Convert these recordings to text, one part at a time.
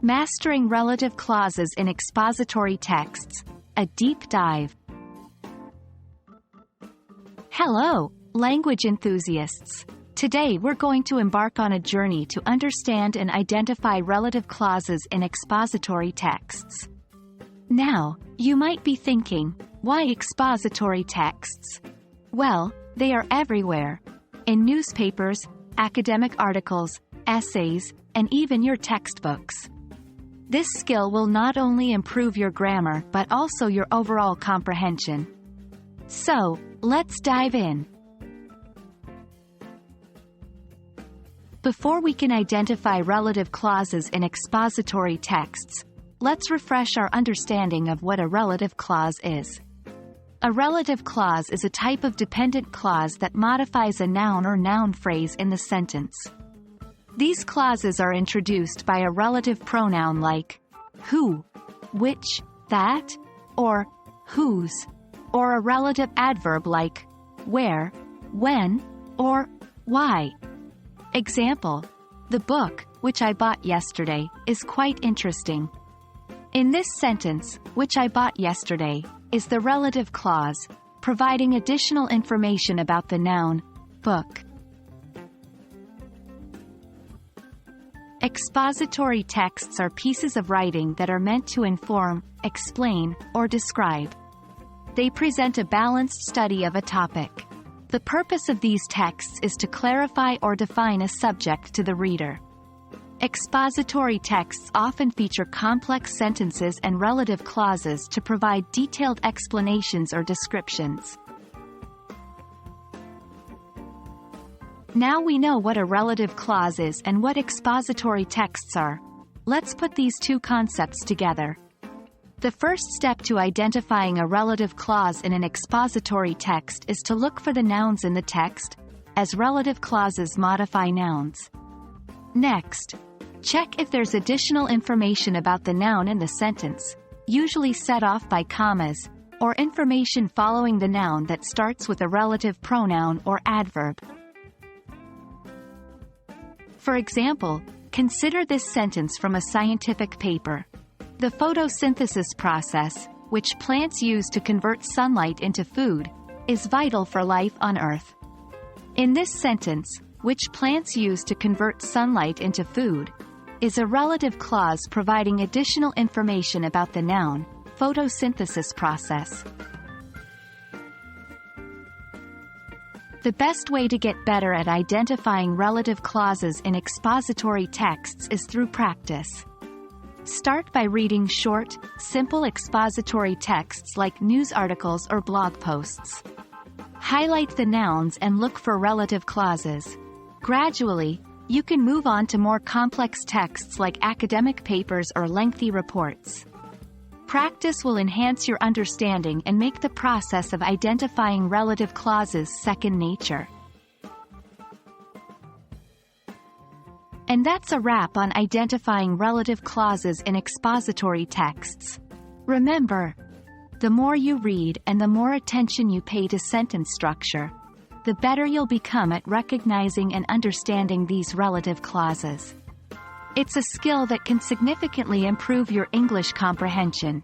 Mastering relative clauses in expository texts, a deep dive. Hello, language enthusiasts. Today we're going to embark on a journey to understand and identify relative clauses in expository texts. Now, you might be thinking, why expository texts? Well, they are everywhere. In newspapers, academic articles, essays, and even your textbooks. This skill will not only improve your grammar but also your overall comprehension. So, let's dive in. Before we can identify relative clauses in expository texts, let's refresh our understanding of what a relative clause is. A relative clause is a type of dependent clause that modifies a noun or noun phrase in the sentence. These clauses are introduced by a relative pronoun like who, which, that, or whose, or a relative adverb like where, when, or why. Example: the book, which I bought yesterday, is quite interesting. In this sentence, which I bought yesterday, is the relative clause, providing additional information about the noun, book. Expository texts are pieces of writing that are meant to inform, explain, or describe. They present a balanced study of a topic. The purpose of these texts is to clarify or define a subject to the reader. Expository texts often feature complex sentences and relative clauses to provide detailed explanations or descriptions. Now we know what a relative clause is and what expository texts are. Let's put these two concepts together. The first step to identifying a relative clause in an expository text is to look for the nouns in the text, as relative clauses modify nouns. Next, check if there's additional information about the noun in the sentence, usually set off by commas, or information following the noun that starts with a relative pronoun or adverb. For example, consider this sentence from a scientific paper. The photosynthesis process, which plants use to convert sunlight into food, is vital for life on Earth. In this sentence, which plants use to convert sunlight into food, is a relative clause providing additional information about the noun, photosynthesis process. The best way to get better at identifying relative clauses in expository texts is through practice. Start by reading short, simple expository texts like news articles or blog posts. Highlight the nouns and look for relative clauses. Gradually, you can move on to more complex texts like academic papers or lengthy reports. Practice will enhance your understanding and make the process of identifying relative clauses second nature. And that's a wrap on identifying relative clauses in expository texts. Remember, the more you read and the more attention you pay to sentence structure, the better you'll become at recognizing and understanding these relative clauses. It's a skill that can significantly improve your English comprehension.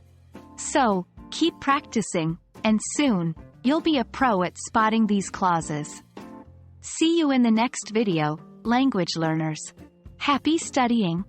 So, keep practicing, and soon, you'll be a pro at spotting these clauses. See you in the next video, language learners. Happy studying!